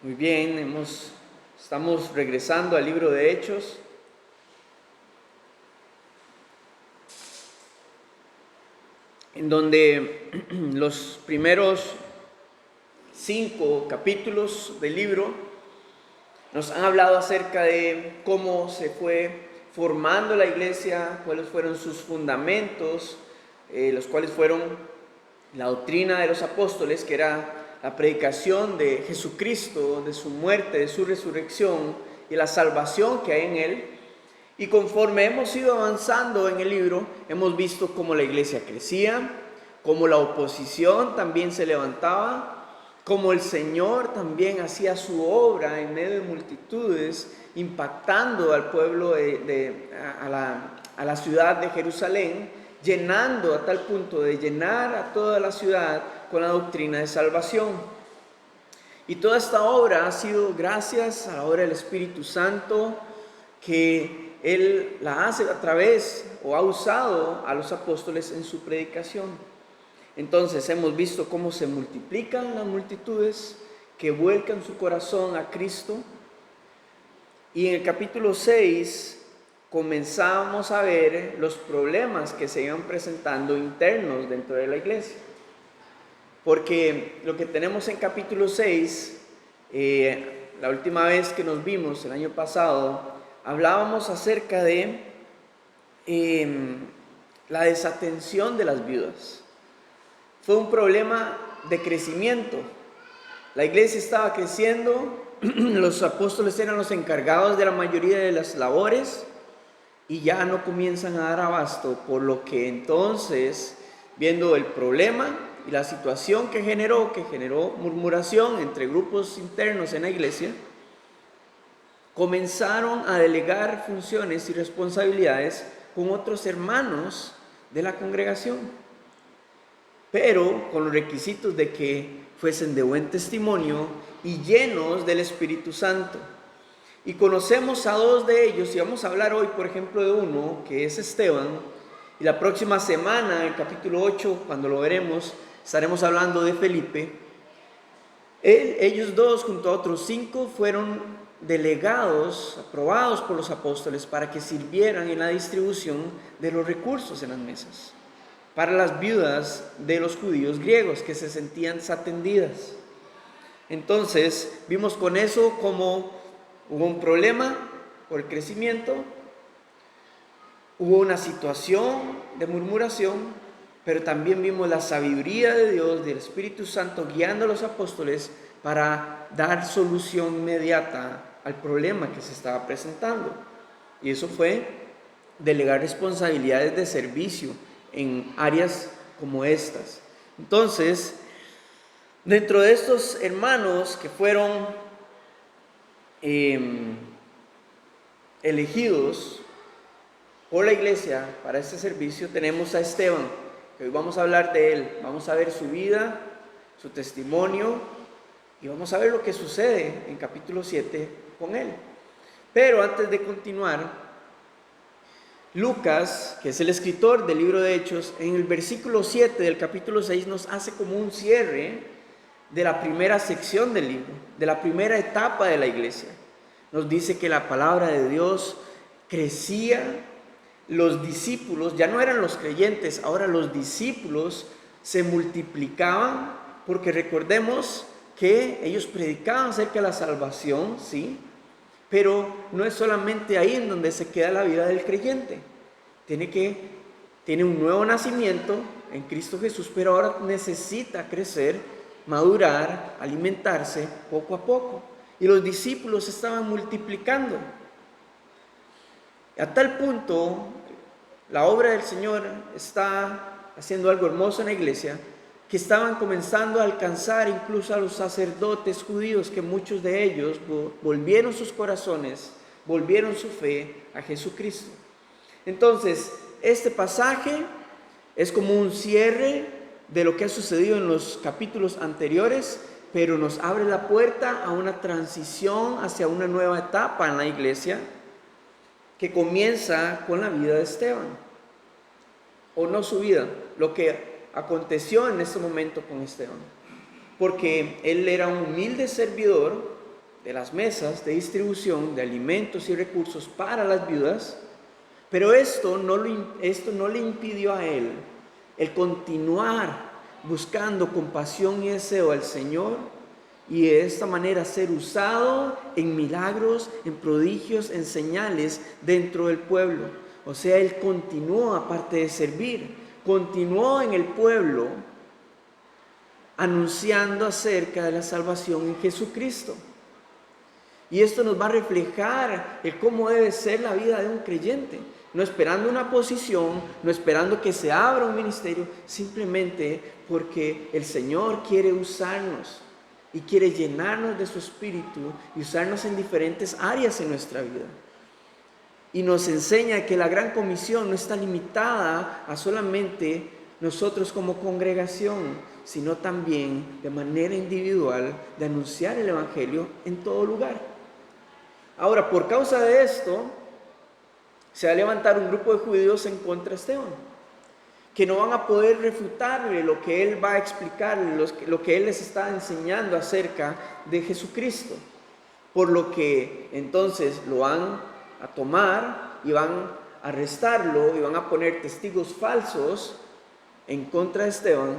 Muy bien, estamos regresando al libro de Hechos, en donde los primeros 5 capítulos del libro nos han hablado acerca de cómo se fue formando la iglesia, cuáles fueron sus fundamentos, los cuales fueron la doctrina de los apóstoles, que era la predicación de Jesucristo, de su muerte, de su resurrección y la salvación que hay en él. Y conforme hemos ido avanzando en el libro, hemos visto cómo la iglesia crecía, cómo la oposición también se levantaba, cómo el Señor también hacía su obra en medio de multitudes, impactando al pueblo a la ciudad de Jerusalén, llenando a tal punto de llenar a toda la ciudad con la doctrina de salvación. Y toda esta obra ha sido gracias a la obra del Espíritu Santo, que Él la hace a través o ha usado a los apóstoles en su predicación. Entonces hemos visto cómo se multiplican las multitudes que vuelcan su corazón a Cristo. Y en el capítulo 6 comenzamos a ver los problemas que se iban presentando internos dentro de la iglesia. Porque lo que tenemos en capítulo 6, la última vez que nos vimos, el año pasado, hablábamos acerca de la desatención de las viudas. Fue un problema de crecimiento. La iglesia estaba creciendo, los apóstoles eran los encargados de la mayoría de las labores y ya no comienzan a dar abasto, por lo que entonces, viendo el problema y la situación que generó murmuración entre grupos internos en la iglesia, comenzaron a delegar funciones y responsabilidades con otros hermanos de la congregación, pero con los requisitos de que fuesen de buen testimonio y llenos del Espíritu Santo. Y conocemos a 2 de ellos, y vamos a hablar hoy, por ejemplo, de uno, que es Esteban, y la próxima semana, en el capítulo 8, cuando lo veremos, estaremos hablando de Felipe. Ellos 2, junto a otros 5, fueron delegados, aprobados por los apóstoles, para que sirvieran en la distribución de los recursos en las mesas, para las viudas de los judíos griegos que se sentían desatendidas. Entonces, vimos con eso como hubo un problema por el crecimiento, hubo una situación de murmuración, pero también vimos la sabiduría de Dios, del Espíritu Santo, guiando a los apóstoles para dar solución inmediata al problema que se estaba presentando. Y eso fue delegar responsabilidades de servicio en áreas como estas. Entonces, dentro de estos hermanos que fueron elegidos por la iglesia para este servicio, tenemos a Esteban, que hoy vamos a hablar de él. Vamos a ver su vida, su testimonio, y vamos a ver lo que sucede en capítulo 7 con él. Pero antes de continuar, Lucas, que es el escritor del libro de Hechos, en el versículo 7 del capítulo 6 nos hace como un cierre de la primera sección del libro, de la primera etapa de la iglesia. Nos dice que la palabra de Dios crecía, los discípulos, ya no eran los creyentes, ahora los discípulos se multiplicaban, porque recordemos que ellos predicaban acerca de la salvación, sí, pero no es solamente ahí en donde se queda la vida del creyente. Tiene un nuevo nacimiento en Cristo Jesús, pero ahora necesita crecer, madurar, alimentarse poco a poco. Y los discípulos estaban multiplicando. A tal punto, la obra del Señor está haciendo algo hermoso en la iglesia, que estaban comenzando a alcanzar incluso a los sacerdotes judíos, que muchos de ellos volvieron sus corazones, volvieron su fe a Jesucristo. Entonces, este pasaje es como un cierre de lo que ha sucedido en los capítulos anteriores, pero nos abre la puerta a una transición hacia una nueva etapa en la iglesia, que comienza con la vida de Esteban, o no su vida, lo que aconteció en ese momento con Esteban, porque él era un humilde servidor de las mesas de distribución de alimentos y recursos para las viudas, pero esto no le impidió a él el continuar buscando con pasión y deseo al Señor y de esta manera ser usado en milagros, en prodigios, en señales dentro del pueblo. O sea, él continuó, aparte de servir, continuó en el pueblo anunciando acerca de la salvación en Jesucristo. Y esto nos va a reflejar el cómo debe ser la vida de un creyente. No esperando una posición, no esperando que se abra un ministerio, simplemente porque el Señor quiere usarnos y quiere llenarnos de su espíritu y usarnos en diferentes áreas en nuestra vida. Y nos enseña que la gran comisión no está limitada a solamente nosotros como congregación, sino también de manera individual de anunciar el Evangelio en todo lugar. Ahora, por causa de esto, se va a levantar un grupo de judíos en contra de Esteban, que no van a poder refutarle lo que él va a explicarle, lo que él les está enseñando acerca de Jesucristo. Por lo que entonces lo van a tomar y van a arrestarlo y van a poner testigos falsos en contra de Esteban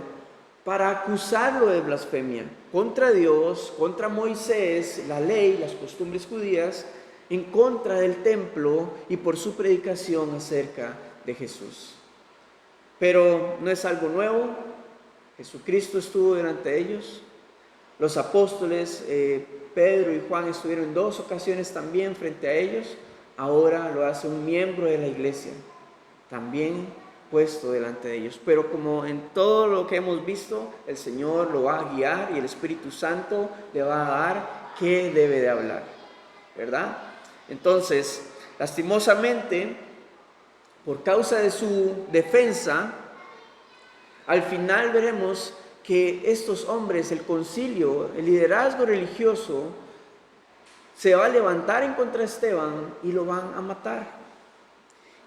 para acusarlo de blasfemia contra Dios, contra Moisés, la ley, las costumbres judías, en contra del templo y por su predicación acerca de Jesús. Pero no es algo nuevo. Jesucristo estuvo delante ellos. Los apóstoles Pedro y Juan estuvieron en 2 ocasiones también frente a ellos. Ahora lo hace un miembro de la iglesia, también puesto delante de ellos. Pero como en todo lo que hemos visto, el Señor lo va a guiar y el Espíritu Santo le va a dar qué debe de hablar, ¿verdad? Entonces, lastimosamente, por causa de su defensa, al final veremos que estos hombres, el concilio, el liderazgo religioso, se va a levantar en contra de Esteban y lo van a matar.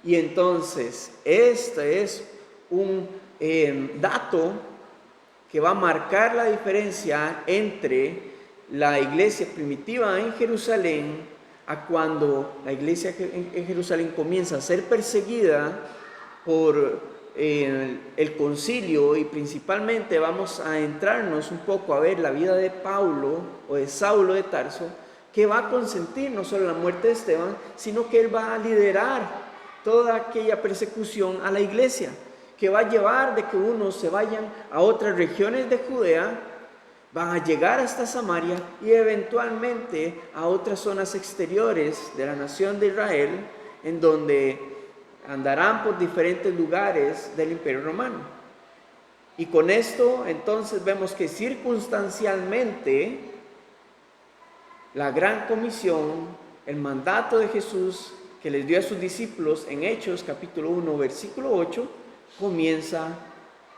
Y entonces, este es un dato que va a marcar la diferencia entre la iglesia primitiva en Jerusalén a cuando la iglesia en Jerusalén comienza a ser perseguida por el concilio, y principalmente vamos a entrarnos un poco a ver la vida de Pablo o de Saulo de Tarso, que va a consentir no solo la muerte de Esteban, sino que él va a liderar toda aquella persecución a la iglesia, que va a llevar de que unos se vayan a otras regiones de Judea, van a llegar hasta Samaria y eventualmente a otras zonas exteriores de la nación de Israel, en donde andarán por diferentes lugares del Imperio Romano. Y con esto entonces vemos que circunstancialmente la gran comisión, el mandato de Jesús que les dio a sus discípulos en Hechos capítulo 1 versículo 8 comienza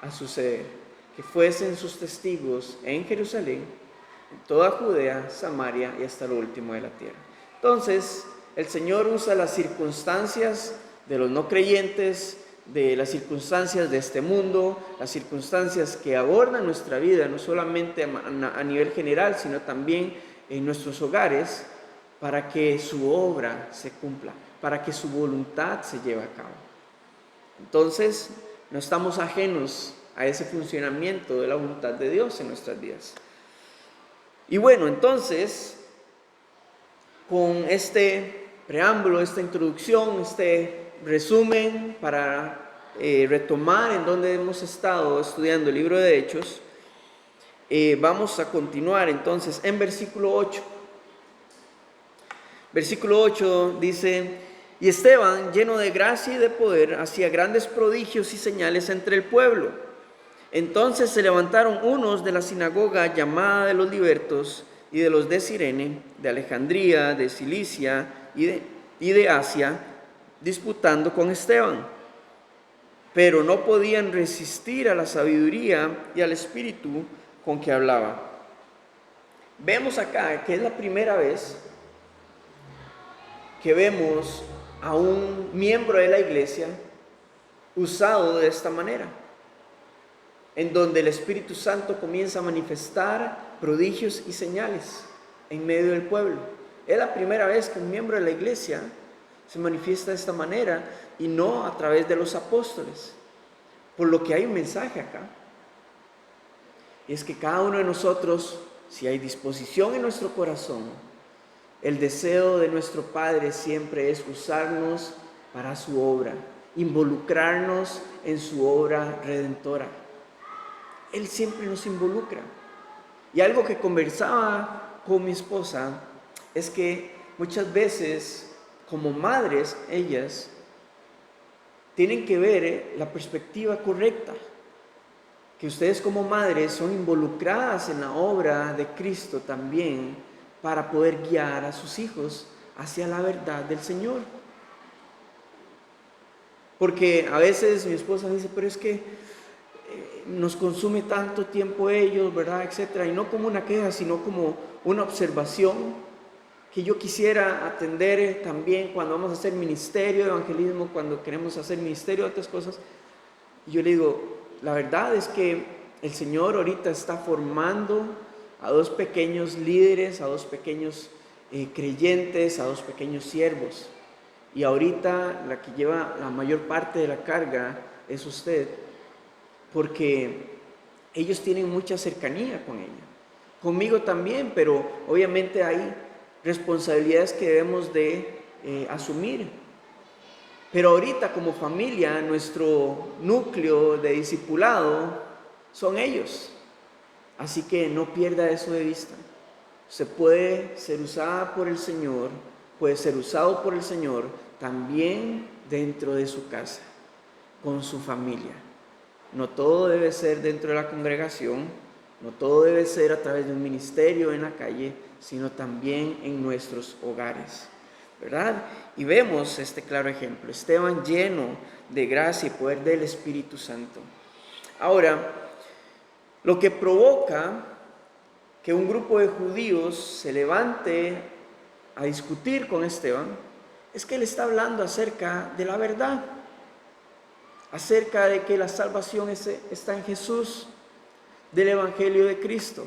a suceder. Que fuesen sus testigos en Jerusalén, en toda Judea, Samaria y hasta lo último de la tierra. Entonces, el Señor usa las circunstancias de los no creyentes, de las circunstancias de este mundo, las circunstancias que abordan nuestra vida, no solamente a nivel general, sino también en nuestros hogares, para que su obra se cumpla, para que su voluntad se lleve a cabo. Entonces, no estamos ajenos a ese funcionamiento de la voluntad de Dios en nuestras vidas. Y bueno, entonces, con este preámbulo, esta introducción, este resumen para retomar en donde hemos estado estudiando el libro de Hechos, vamos a continuar entonces en versículo 8. Versículo 8 dice: y Esteban, lleno de gracia y de poder, hacía grandes prodigios y señales entre el pueblo. Entonces se levantaron unos de la sinagoga llamada de los libertos y de los de Cirene, de Alejandría, de Cilicia y de Asia, disputando con Esteban. Pero no podían resistir a la sabiduría y al espíritu con que hablaba. Vemos acá que es la primera vez que vemos a un miembro de la iglesia usado de esta manera, en donde el Espíritu Santo comienza a manifestar prodigios y señales en medio del pueblo. Es la primera vez que un miembro de la iglesia se manifiesta de esta manera y no a través de los apóstoles. Por lo que hay un mensaje acá. Y es que cada uno de nosotros, si hay disposición en nuestro corazón, el deseo de nuestro Padre siempre es usarnos para su obra, involucrarnos en su obra redentora. Él siempre nos involucra. Y algo que conversaba con mi esposa es que muchas veces, como madres, ellas tienen que ver la perspectiva correcta. Que ustedes como madres son involucradas en la obra de Cristo también para poder guiar a sus hijos hacia la verdad del Señor. Porque a veces mi esposa dice, pero es que nos consume tanto tiempo ellos, ¿verdad? Etcétera. Y no como una queja, sino como una observación que yo quisiera atender también cuando vamos a hacer ministerio de evangelismo, cuando queremos hacer ministerio de otras cosas. Y yo le digo, la verdad es que el Señor ahorita está formando a dos pequeños líderes, a dos pequeños creyentes, a dos pequeños siervos. Y ahorita la que lleva la mayor parte de la carga es usted, porque ellos tienen mucha cercanía con ella. Conmigo también, pero obviamente hay responsabilidades que debemos de asumir. Pero ahorita como familia, nuestro núcleo de discipulado son ellos. Así que no pierda eso de vista. Se puede ser usada por el Señor, puede ser usado por el Señor también dentro de su casa, con su familia. No todo debe ser dentro de la congregación, no todo debe ser a través de un ministerio en la calle, sino también en nuestros hogares, ¿verdad? Y vemos este claro ejemplo, Esteban lleno de gracia y poder del Espíritu Santo. Ahora, lo que provoca que un grupo de judíos se levante a discutir con Esteban es que él está hablando acerca de la verdad, acerca de que la salvación está en Jesús, del Evangelio de Cristo.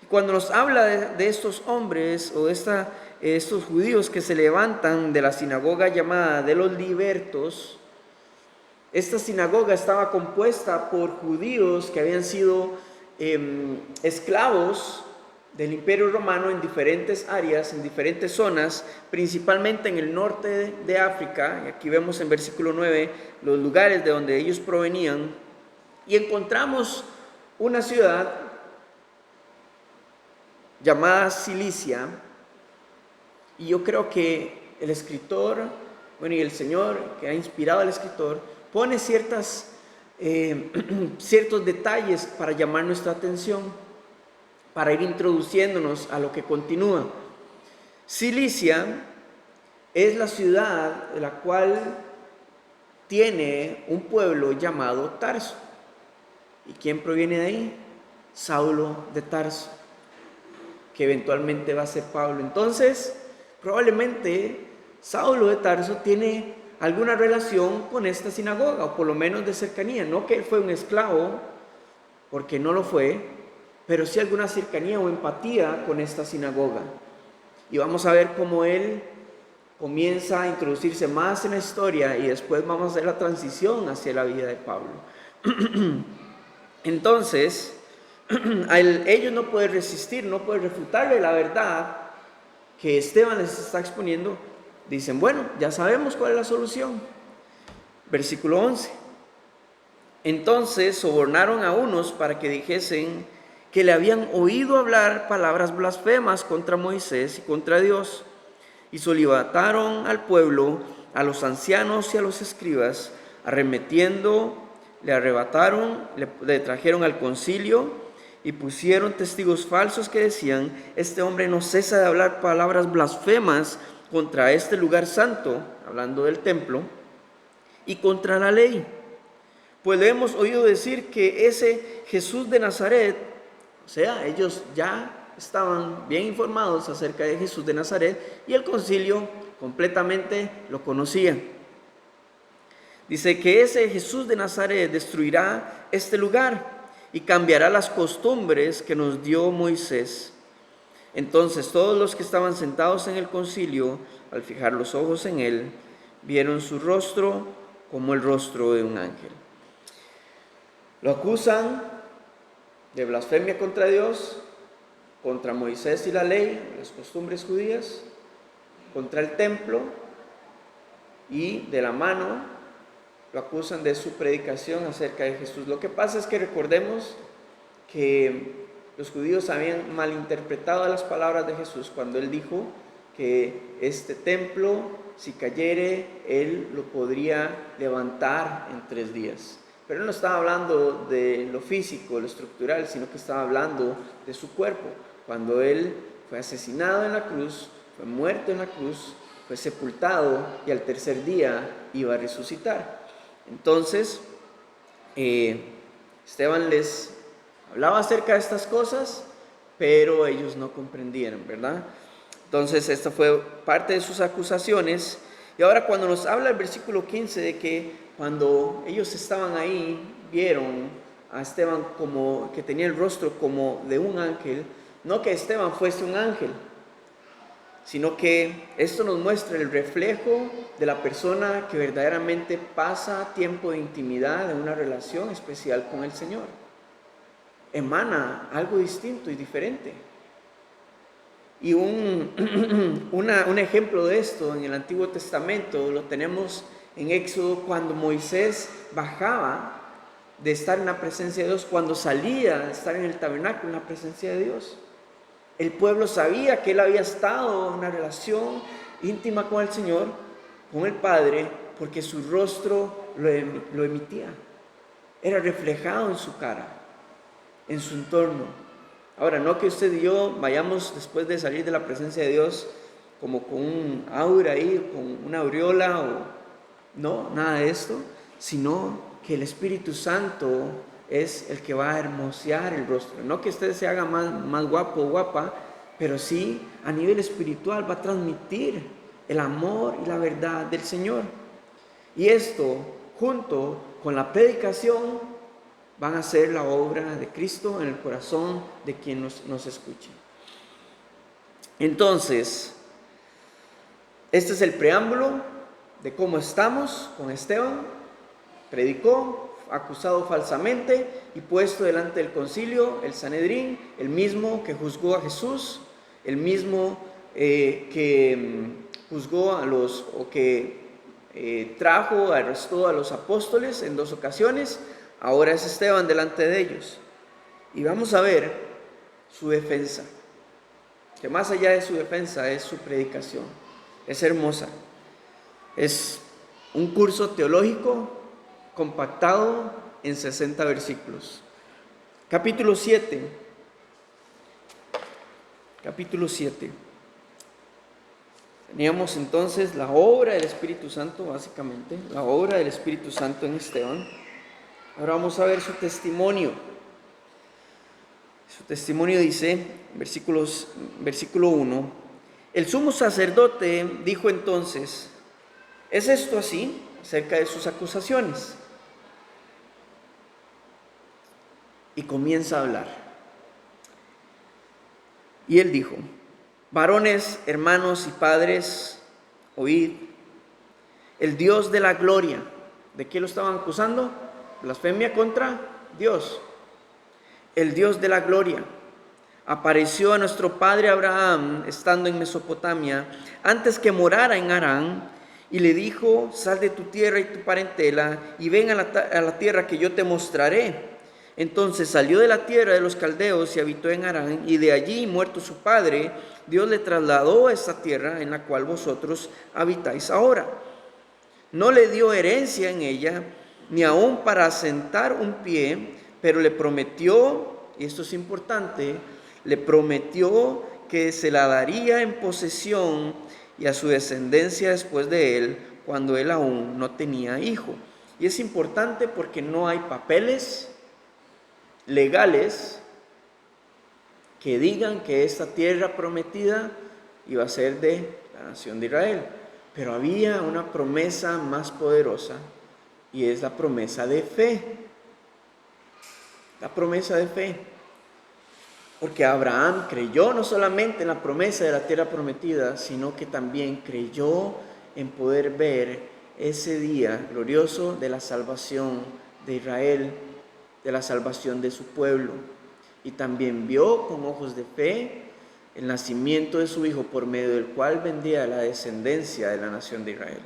Y cuando nos habla de estos hombres o de estos judíos que se levantan de la sinagoga llamada de los libertos, esta sinagoga estaba compuesta por judíos que habían sido esclavos del Imperio Romano en diferentes áreas, en diferentes zonas, principalmente en el norte de África. Y aquí vemos en versículo 9 los lugares de donde ellos provenían. Y encontramos una ciudad llamada Cilicia. Y yo creo que el escritor, y el Señor que ha inspirado al escritor, pone ciertos detalles para llamar nuestra atención, para ir introduciéndonos a lo que continúa. Cilicia es la ciudad de la cual tiene un pueblo llamado Tarso. ¿Y quién proviene de ahí? Saulo de Tarso, que eventualmente va a ser Pablo. Entonces, probablemente Saulo de Tarso tiene alguna relación con esta sinagoga, o por lo menos de cercanía. No que él fue un esclavo, porque no lo fue, pero sí alguna cercanía o empatía con esta sinagoga. Y vamos a ver cómo él comienza a introducirse más en la historia y después vamos a hacer la transición hacia la vida de Pablo. Entonces, ellos no pueden resistir, no pueden refutarle la verdad que Esteban les está exponiendo. Dicen, bueno, ya sabemos cuál es la solución. Versículo 11. Entonces sobornaron a unos para que dijesen que le habían oído hablar palabras blasfemas contra Moisés y contra Dios, y solivataron al pueblo, a los ancianos y a los escribas, arremetiendo, le arrebataron, le trajeron al concilio y pusieron testigos falsos que decían, este hombre no cesa de hablar palabras blasfemas contra este lugar santo, hablando del templo, y contra la ley. Pues le hemos oído decir que ese Jesús de Nazaret, o sea, ellos ya estaban bien informados acerca de Jesús de Nazaret y el concilio completamente lo conocía. Dice que ese Jesús de Nazaret destruirá este lugar y cambiará las costumbres que nos dio Moisés. Entonces todos los que estaban sentados en el concilio, al fijar los ojos en él, vieron su rostro como el rostro de un ángel. Lo acusan de blasfemia contra Dios, contra Moisés y la ley, las costumbres judías, contra el templo, y de la mano lo acusan de su predicación acerca de Jesús. Lo que pasa es que recordemos que los judíos habían malinterpretado las palabras de Jesús cuando él dijo que este templo, si cayere, él lo podría levantar en 3 días. Pero él no estaba hablando de lo físico, lo estructural, sino que estaba hablando de su cuerpo. Cuando él fue asesinado en la cruz, fue muerto en la cruz, fue sepultado y al 3er día iba a resucitar. Entonces, Esteban les hablaba acerca de estas cosas, pero ellos no comprendieron, ¿verdad? Entonces, esta fue parte de sus acusaciones. Y ahora cuando nos habla el versículo 15 de que cuando ellos estaban ahí, vieron a Esteban como que tenía el rostro como de un ángel, no que Esteban fuese un ángel, sino que esto nos muestra el reflejo de la persona que verdaderamente pasa tiempo de intimidad en una relación especial con el Señor. Emana algo distinto y diferente. Y un ejemplo de esto en el Antiguo Testamento lo tenemos en Éxodo, cuando Moisés bajaba de estar en la presencia de Dios, cuando salía de estar en el tabernáculo en la presencia de Dios. El pueblo sabía que él había estado en una relación íntima con el Señor, con el Padre, porque su rostro lo emitía. Era reflejado en su cara, en su entorno. Ahora, no que usted y yo vayamos después de salir de la presencia de Dios como con un aura ahí, con una aureola, no, nada de esto, sino que el Espíritu Santo es el que va a hermosear el rostro. No que usted se haga más guapo o guapa, pero sí a nivel espiritual va a transmitir el amor y la verdad del Señor. Y esto, junto con la predicación, van a ser la obra de Cristo en el corazón de quien nos escuche. Entonces, este es el preámbulo de cómo estamos con Esteban. Predicó, acusado falsamente y puesto delante del concilio, el Sanedrín, el mismo que juzgó a Jesús, el mismo que juzgó arrestó a los apóstoles en 2 ocasiones. Ahora es Esteban delante de ellos. Y vamos a ver su defensa, que más allá de su defensa es su predicación. Es hermosa. Es un curso teológico compactado en 60 versículos. Capítulo 7. Teníamos entonces la obra del Espíritu Santo, básicamente, la obra del Espíritu Santo en Esteban. Ahora vamos a ver su testimonio. Su testimonio dice, versículo 1, el sumo sacerdote dijo entonces, ¿es esto así? Acerca de sus acusaciones. Y comienza a hablar. Y él dijo, varones, hermanos y padres, oíd, el Dios de la gloria. ¿De qué lo estaban acusando? Blasfemia contra Dios. El Dios de la gloria apareció a nuestro padre Abraham estando en Mesopotamia, antes que morara en Harán, y le dijo, sal de tu tierra y tu parentela, y ven a la tierra que yo te mostraré. Entonces salió de la tierra de los caldeos y habitó en Harán, y de allí, muerto su padre, Dios le trasladó a esta tierra en la cual vosotros habitáis ahora. No le dio herencia en ella, ni aún para asentar un pie, pero le prometió, y esto es importante, le prometió que se la daría en posesión y a su descendencia después de él, cuando él aún no tenía hijo. Y es importante porque no hay papeles legales que digan que esta tierra prometida iba a ser de la nación de Israel. Pero había una promesa más poderosa, y es la promesa de fe. La promesa de fe. Porque Abraham creyó no solamente en la promesa de la tierra prometida, sino que también creyó en poder ver ese día glorioso de la salvación de Israel, de la salvación de su pueblo. Y también vio con ojos de fe el nacimiento de su hijo, por medio del cual vendría la descendencia de la nación de Israel.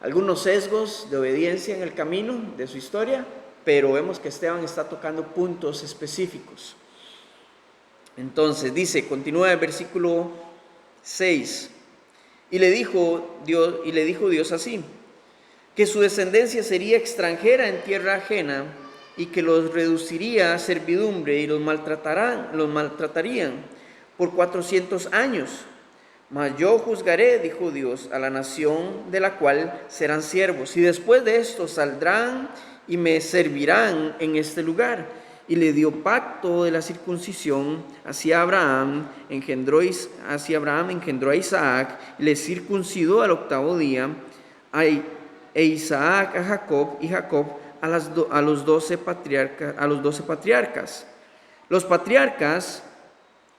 Algunos sesgos de obediencia en el camino de su historia, pero vemos que Esteban está tocando puntos específicos. Entonces dice, continúa el versículo 6, y le dijo Dios así, que su descendencia sería extranjera en tierra ajena, y que los reduciría a servidumbre y los maltratarían por 400 años. Mas yo juzgaré, dijo Dios, a la nación de la cual serán siervos, y después de esto saldrán y me servirán en este lugar. Y le dio pacto de la circuncisión hacia Abraham, engendró a Isaac, y le circuncidó al 8º día, e Isaac a Jacob, y Jacob a los 12 patriarcas. Los patriarcas,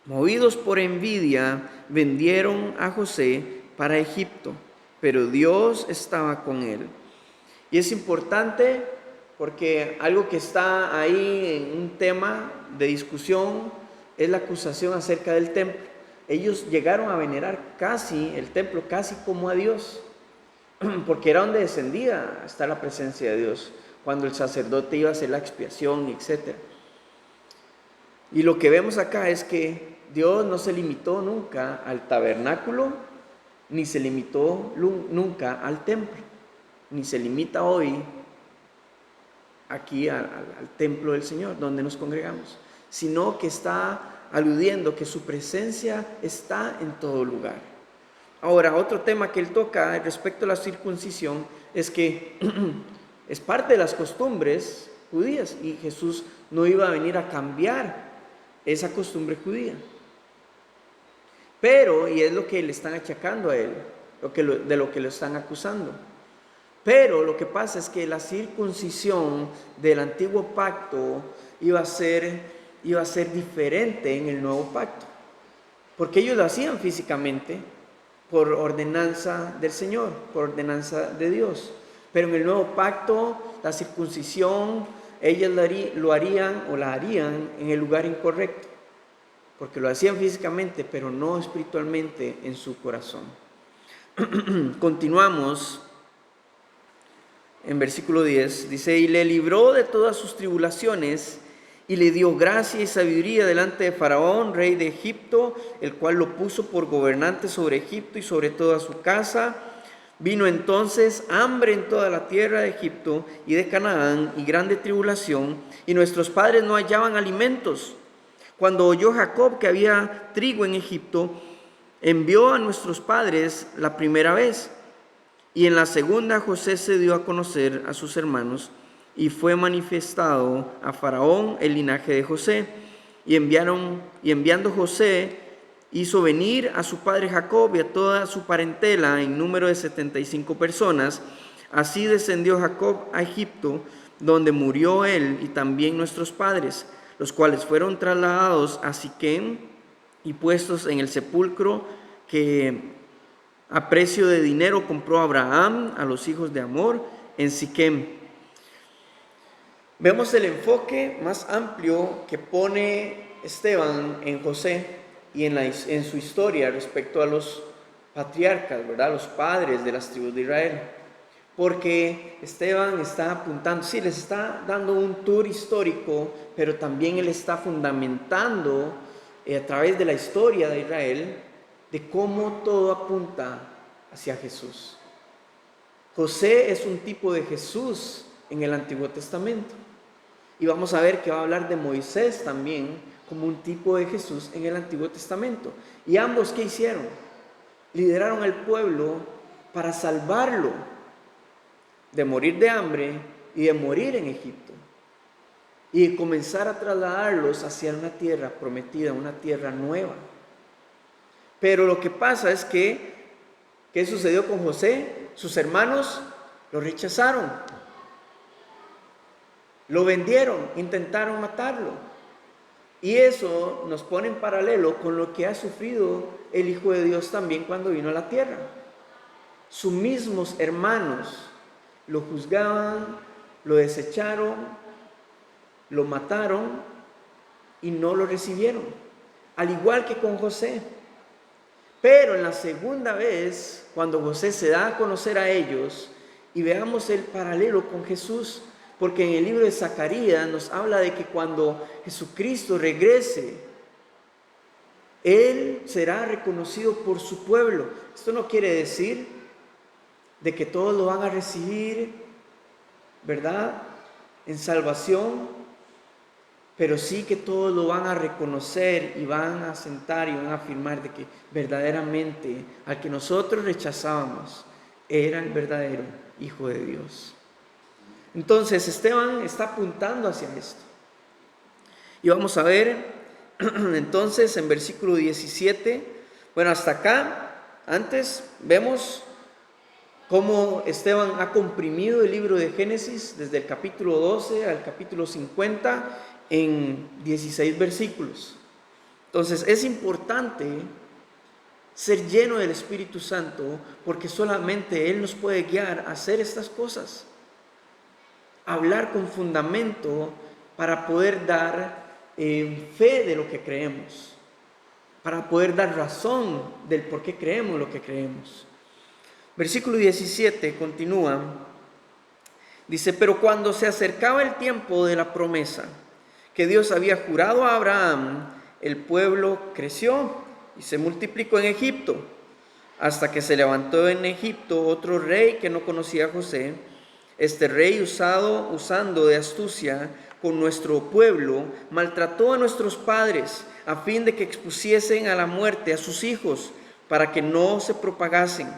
movidos por envidia, vendieron a José para Egipto, pero Dios estaba con él. Y es importante porque algo que está ahí en un tema de discusión es la acusación acerca del templo. Ellos llegaron a venerar casi el templo, casi como a Dios, porque era donde descendía hasta la presencia de Dios, cuando el sacerdote iba a hacer la expiación, etc. Y lo que vemos acá es que Dios no se limitó nunca al tabernáculo, ni se limitó nunca al templo, ni se limita hoy aquí al templo del Señor, donde nos congregamos, sino que está aludiendo que su presencia está en todo lugar. Ahora, otro tema que él toca respecto a la circuncisión es que es parte de las costumbres judías y Jesús no iba a venir a cambiar esa costumbre judía. Pero, y es lo que le están achacando a él, de lo que lo están acusando. Pero lo que pasa es que la circuncisión del antiguo pacto iba a ser diferente en el nuevo pacto. Porque ellos lo hacían físicamente por ordenanza del Señor, por ordenanza de Dios. Pero en el nuevo pacto, la circuncisión, ellos lo harían o la harían en el lugar incorrecto. Porque lo hacían físicamente, pero no espiritualmente en su corazón. Continuamos. En versículo 10 dice, y le libró de todas sus tribulaciones, y le dio gracia y sabiduría delante de Faraón, rey de Egipto, el cual lo puso por gobernante sobre Egipto y sobre toda su casa. Vino entonces hambre en toda la tierra de Egipto y de Canaán, y grande tribulación, y nuestros padres no hallaban alimentos. Cuando oyó Jacob que había trigo en Egipto, envió a nuestros padres la primera vez. Y en la segunda José se dio a conocer a sus hermanos, y fue manifestado a Faraón el linaje de José. Y enviando José, hizo venir a su padre Jacob y a toda su parentela en número de 75 personas. Así descendió Jacob a Egipto, donde murió él y también nuestros padres, los cuales fueron trasladados a Siquem y puestos en el sepulcro que a precio de dinero compró Abraham a los hijos de Hamor en Siquem. Vemos el enfoque más amplio que pone Esteban en José y en su historia respecto a los patriarcas, ¿verdad? Los padres de las tribus de Israel. Porque Esteban está apuntando, sí, les está dando un tour histórico, pero también él está fundamentando a través de la historia de Israel de cómo todo apunta hacia Jesús. José es un tipo de Jesús en el Antiguo Testamento. Y vamos a ver que va a hablar de Moisés también como un tipo de Jesús en el Antiguo Testamento. Y ambos, ¿qué hicieron? Lideraron al pueblo para salvarlo de morir de hambre y de morir en Egipto. Y comenzar a trasladarlos hacia una tierra prometida, una tierra nueva. Pero lo que pasa es que, ¿qué sucedió con José? Sus hermanos lo rechazaron, lo vendieron, intentaron matarlo. Y eso nos pone en paralelo con lo que ha sufrido el Hijo de Dios también cuando vino a la tierra. Sus mismos hermanos lo juzgaban, lo desecharon, lo mataron y no lo recibieron, al igual que con José. Pero en la segunda vez, cuando José se da a conocer a ellos, y veamos el paralelo con Jesús, porque en el libro de Zacarías nos habla de que cuando Jesucristo regrese, Él será reconocido por su pueblo. Esto no quiere decir de que todos lo van a recibir, ¿verdad?, en salvación, pero sí que todos lo van a reconocer y van a sentar y van a afirmar de que verdaderamente al que nosotros rechazábamos era el verdadero Hijo de Dios. Entonces Esteban está apuntando hacia esto. Y vamos a ver entonces en versículo 17, bueno, hasta acá, antes vemos cómo Esteban ha comprimido el libro de Génesis desde el capítulo 12 al capítulo 50 en 16 versículos. Entonces es importante ser lleno del Espíritu Santo, porque solamente Él nos puede guiar a hacer estas cosas. Hablar con fundamento para poder dar fe de lo que creemos, para poder dar razón del por qué creemos lo que creemos. Versículo 17 continúa, dice: pero cuando se acercaba el tiempo de la promesa que Dios había jurado a Abraham, el pueblo creció y se multiplicó en Egipto, hasta que se levantó en Egipto otro rey que no conocía a José. Este rey, usando de astucia con nuestro pueblo, maltrató a nuestros padres a fin de que expusiesen a la muerte a sus hijos para que no se propagasen.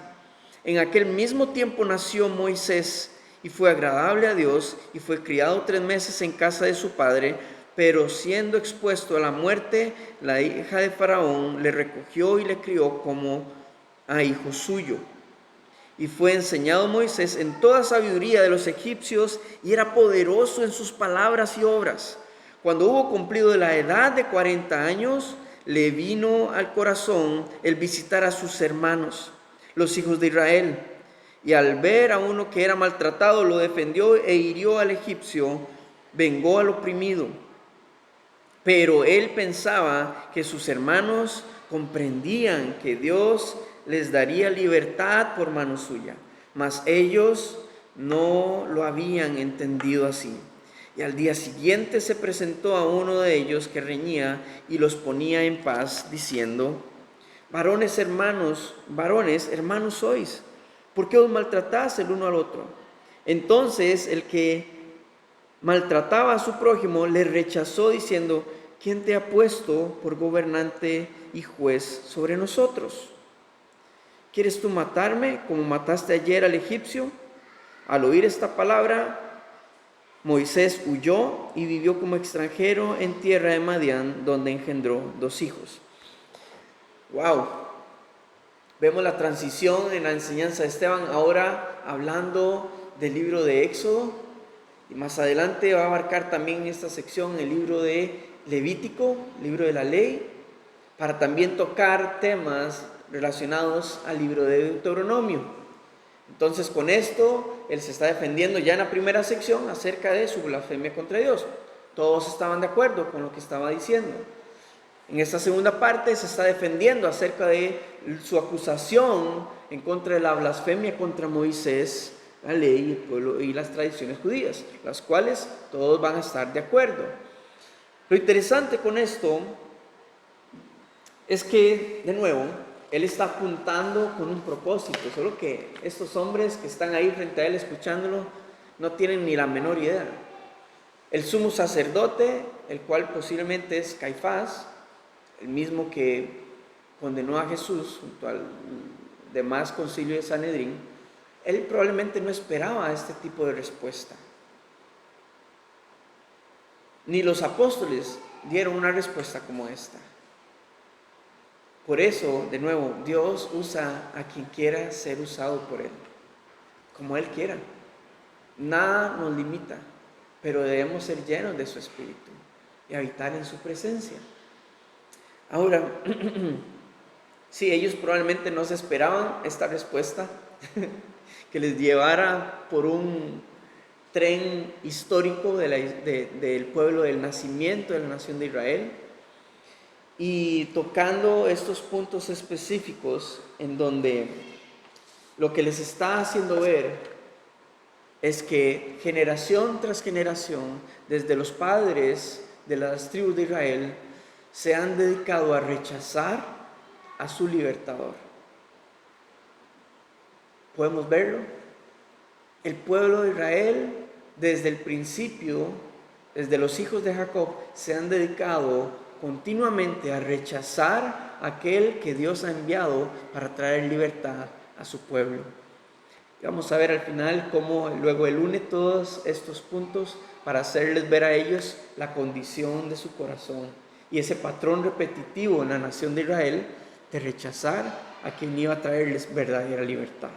En aquel mismo tiempo nació Moisés y fue agradable a Dios y fue criado 3 meses en casa de su padre, pero siendo expuesto a la muerte, la hija de Faraón le recogió y le crió como a hijo suyo. Y fue enseñado Moisés en toda sabiduría de los egipcios y era poderoso en sus palabras y obras. Cuando hubo cumplido la edad de 40 años, le vino al corazón el visitar a sus hermanos, los hijos de Israel. Y al ver a uno que era maltratado, lo defendió e hirió al egipcio, vengó al oprimido. Pero él pensaba que sus hermanos comprendían que Dios les daría libertad por mano suya, mas ellos no lo habían entendido así. Y al día siguiente se presentó a uno de ellos que reñía y los ponía en paz, diciendo: varones hermanos sois, ¿por qué os maltratáis el uno al otro? Entonces el que maltrataba a su prójimo le rechazó, diciendo: ¿quién te ha puesto por gobernante y juez sobre nosotros? ¿Quieres tú matarme como mataste ayer al egipcio? Al oír esta palabra, Moisés huyó y vivió como extranjero en tierra de Madián, donde engendró 2 hijos. ¡Wow! Vemos la transición en la enseñanza de Esteban, ahora hablando del libro de Éxodo, y más adelante va a abarcar también en esta sección el libro de Levítico, libro de la ley, para también tocar temas relacionados al libro de Deuteronomio. Entonces con esto él se está defendiendo ya en la primera sección acerca de su blasfemia contra Dios. Todos estaban de acuerdo con lo que estaba diciendo. En esta segunda parte se está defendiendo acerca de su acusación en contra de la blasfemia contra Moisés, la ley, el pueblo y las tradiciones judías, las cuales todos van a estar de acuerdo. Lo interesante con esto es que, de nuevo, él está apuntando con un propósito, solo que estos hombres que están ahí frente a él escuchándolo no tienen ni la menor idea. El sumo sacerdote, el cual posiblemente es Caifás, el mismo que condenó a Jesús junto al demás concilio de Sanedrín, él probablemente no esperaba este tipo de respuesta. Ni los apóstoles dieron una respuesta como esta. Por eso, de nuevo, Dios usa a quien quiera ser usado por Él, como Él quiera. Nada nos limita, pero debemos ser llenos de su Espíritu. y habitar en su presencia. Ahora, sí, ellos probablemente no se esperaban esta respuesta, que les llevara por un tren histórico del pueblo, del nacimiento de la nación de Israel, y tocando estos puntos específicos en donde lo que les está haciendo ver es que generación tras generación, desde los padres de las tribus de Israel, se han dedicado a rechazar a su libertador. ¿Podemos verlo? El pueblo de Israel, desde el principio, desde los hijos de Jacob, se han dedicado continuamente a rechazar a aquel que Dios ha enviado para traer libertad a su pueblo. Y vamos a ver al final cómo luego Él une todos estos puntos para hacerles ver a ellos la condición de su corazón y ese patrón repetitivo en la nación de Israel de rechazar a quien iba a traerles verdadera libertad.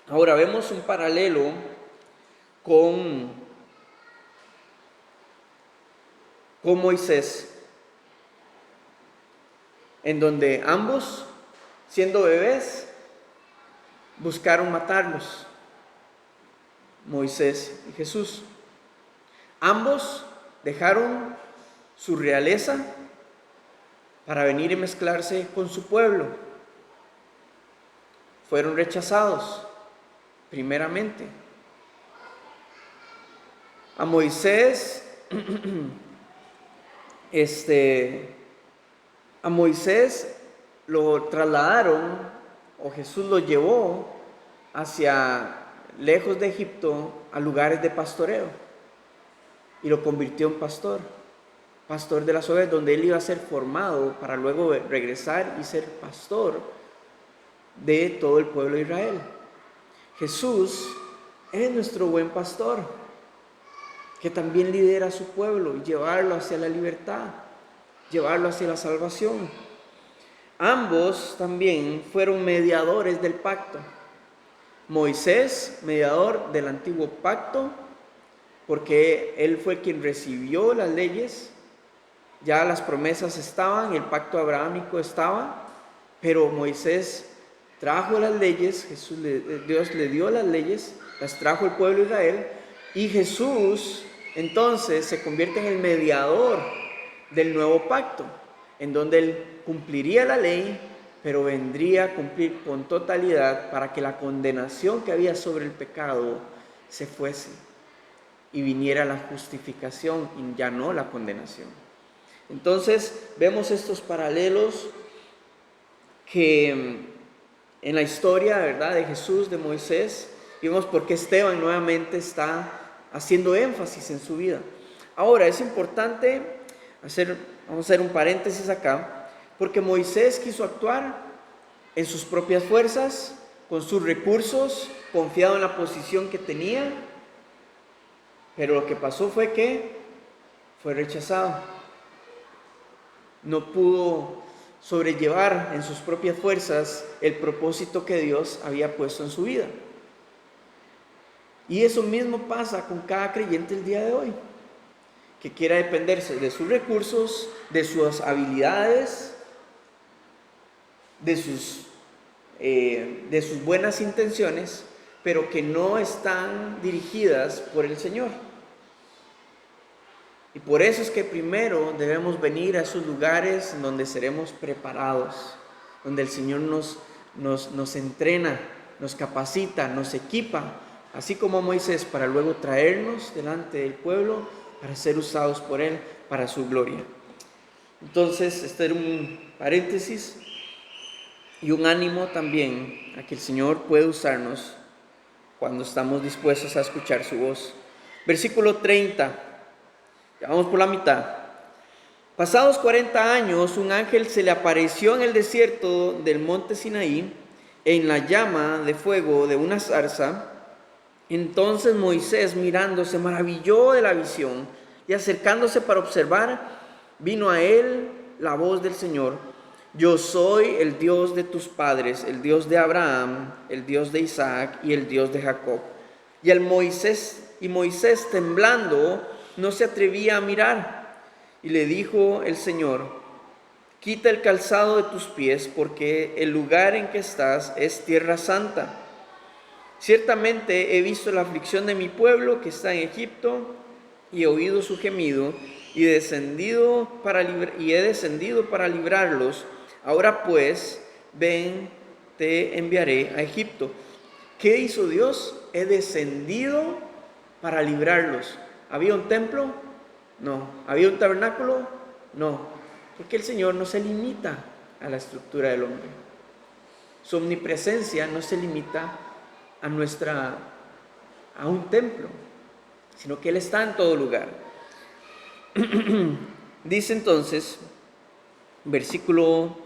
Ahora vemos un paralelo con Moisés, en donde ambos, siendo bebés, buscaron matarlos, Moisés y Jesús. Ambos dejaron su realeza para venir y mezclarse con su pueblo. Fueron rechazados, primeramente. A Moisés, lo trasladaron, o Jesús lo llevó hacia lejos de Egipto a lugares de pastoreo y lo convirtió en pastor de las ovejas, donde él iba a ser formado para luego regresar y ser pastor de todo el pueblo de Israel. Jesús es nuestro buen pastor, que también lidera a su pueblo y llevarlo hacia la libertad, llevarlo hacia la salvación. Ambos también fueron mediadores del pacto. Moisés, mediador del antiguo pacto, porque él fue quien recibió las leyes, ya las promesas estaban, el pacto abrahámico estaba, pero Moisés trajo las leyes, Dios le dio las leyes, las trajo el pueblo de Israel, y Jesús entonces se convierte en el mediador del nuevo pacto, en donde él cumpliría la ley, pero vendría a cumplir con totalidad para que la condenación que había sobre el pecado se fuese y viniera la justificación y ya no la condenación. Entonces vemos estos paralelos que en la historia, ¿verdad?, de Jesús, de Moisés, y vemos por qué Esteban nuevamente está haciendo énfasis en su vida. Ahora es importante vamos a hacer un paréntesis acá, porque Moisés quiso actuar en sus propias fuerzas, con sus recursos, confiado en la posición que tenía, pero lo que pasó fue que fue rechazado. No pudo sobrellevar en sus propias fuerzas el propósito que Dios había puesto en su vida. Y eso mismo pasa con cada creyente el día de hoy, que quiera dependerse de sus recursos, de sus habilidades, de sus buenas intenciones, pero que no están dirigidas por el Señor. Y por eso es que primero debemos venir a esos lugares en donde seremos preparados, donde el Señor nos entrena, nos capacita, nos equipa, así como Moisés, para luego traernos delante del pueblo para ser usados por Él para su gloria. Entonces, este era un paréntesis y un ánimo también a que el Señor puede usarnos cuando estamos dispuestos a escuchar su voz. Versículo 30, ya vamos por la mitad. Pasados 40 años, un ángel se le apareció en el desierto del monte Sinaí, en la llama de fuego de una zarza. Entonces Moisés, mirando, se maravilló de la visión, y acercándose para observar, vino a él la voz del Señor: Yo soy el Dios de tus padres, el Dios de Abraham, el Dios de Isaac y el Dios de Jacob. Y Moisés temblando no se atrevía a mirar. Y le dijo el Señor: quita el calzado de tus pies, porque el lugar en que estás es tierra santa. Ciertamente he visto la aflicción de mi pueblo que está en Egipto, y he oído su gemido, y he descendido para librarlos. Ahora pues, ven, te enviaré a Egipto. ¿Qué hizo Dios? He descendido para librarlos. ¿Había un templo? No. ¿Había un tabernáculo? No. Porque el Señor no se limita a la estructura del hombre. Su omnipresencia no se limita a un templo, sino que Él está en todo lugar. Dice entonces, versículo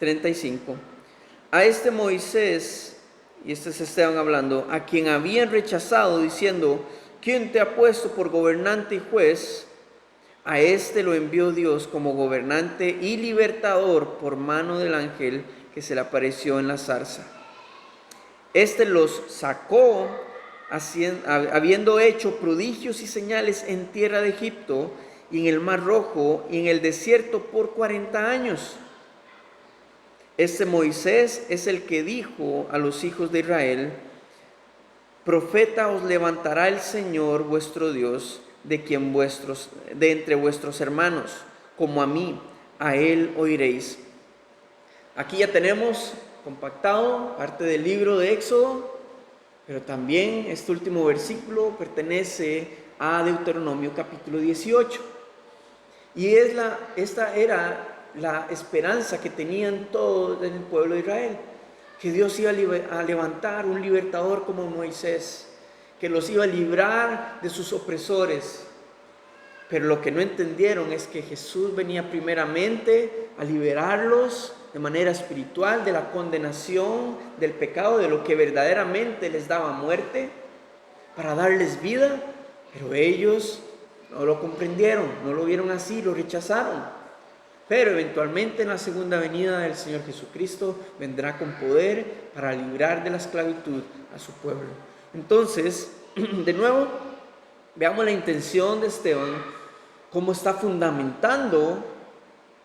35, a este Moisés, y este es Esteban hablando, a quien habían rechazado diciendo: ¿quién te ha puesto por gobernante y juez? A este lo envió Dios como gobernante y libertador por mano del ángel que se le apareció en la zarza. Este los sacó habiendo hecho prodigios y señales en tierra de Egipto y en el Mar Rojo y en el desierto por 40 años. Este Moisés es el que dijo a los hijos de Israel: profeta os levantará el Señor vuestro Dios de entre vuestros hermanos, como a mí, a él oiréis. Aquí ya tenemos compactado parte del libro de Éxodo, pero también este último versículo pertenece a Deuteronomio capítulo 18. Y esta era la esperanza que tenían todos en el pueblo de Israel, que Dios iba a levantar un libertador como Moisés, que los iba a librar de sus opresores. Pero lo que no entendieron es que Jesús venía primeramente a liberarlos de manera espiritual de la condenación, del pecado, de lo que verdaderamente les daba muerte, para darles vida. Pero ellos no lo comprendieron, no lo vieron así, lo rechazaron. Pero eventualmente en la segunda venida del Señor Jesucristo vendrá con poder para librar de la esclavitud a su pueblo. Entonces, de nuevo, veamos la intención de Esteban, cómo está fundamentando